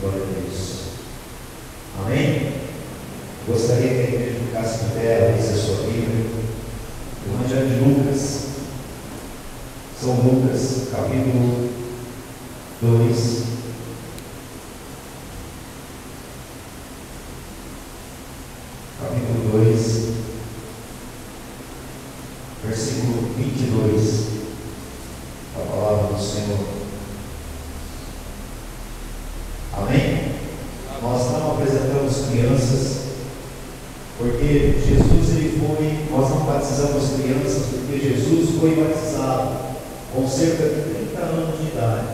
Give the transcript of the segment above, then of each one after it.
Glória a Deus. Amém? Gostaria que a igreja ficasse de pé, abrisse a sua Bíblia. O Evangelho de Lucas, São Lucas, capítulo 2. Capítulo 2, versículo 22, a palavra do Senhor. Amém? Nós não apresentamos crianças, porque Jesus nós não batizamos crianças, porque Jesus foi batizado com cerca de 30 anos de idade,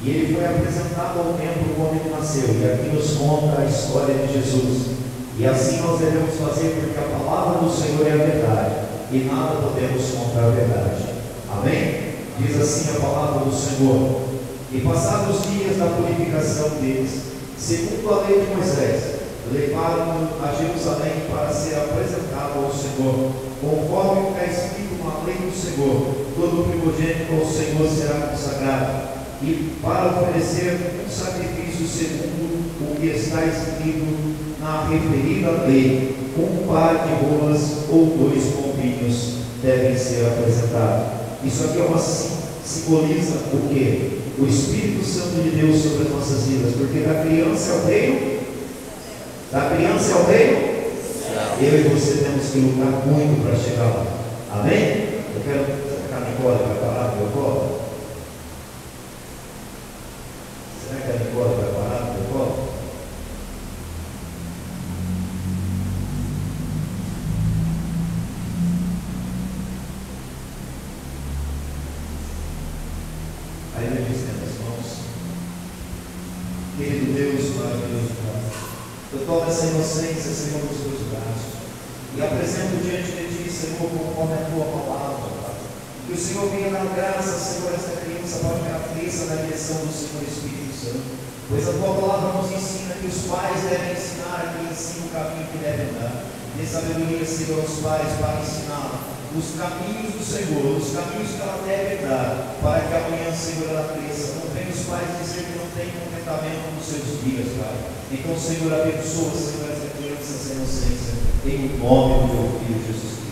e ele foi apresentado ao templo quando ele nasceu, e aqui nos conta a história de Jesus. E assim nós devemos fazer, porque a palavra do Senhor é a verdade, e nada podemos contra a verdade. Amém? Diz assim a palavra do Senhor: e passados os dias da purificação deles, segundo a lei de Moisés, levaram-no a Jerusalém para ser apresentado ao Senhor, conforme está escrito na lei do Senhor: todo primogênito ao Senhor será consagrado, e para oferecer um sacrifício segundo o que está escrito na referida lei, um par de rolas ou 2 pombinhos devem ser apresentados. Isso aqui simboliza o quê? O Espírito Santo de Deus sobre as nossas vidas, porque da criança ao reino, eu e você temos que lutar muito para chegar lá. Amém? Eu quero sacar a Nicole para parar do meu colo. Será que a Nicole vai parar do meu colo? Aí ele diz: as mãos. Querido Deus, maravilhoso Pai, eu tomo essa inocência, Senhor, nos teus braços e apresento diante de ti, Senhor, conforme a tua palavra, Pai. Que o Senhor venha dar graça, Senhor, a esta criança, para que ela cresça na direção do Senhor Espírito Santo, pois a tua palavra nos ensina que os pais devem ensinar a criança o caminho que deve andar. Dê sabedoria, Senhor, aos pais para ensinar os caminhos do Senhor, os caminhos que ela deve dar, para que amanhã, Senhor, ela cresça. Não venha os pais dizer que não tem contentamento nos seus dias, Pai. Então, Senhor, abençoa, Senhor, essa criança sem inocência, em nome do teu Filho Jesus Cristo.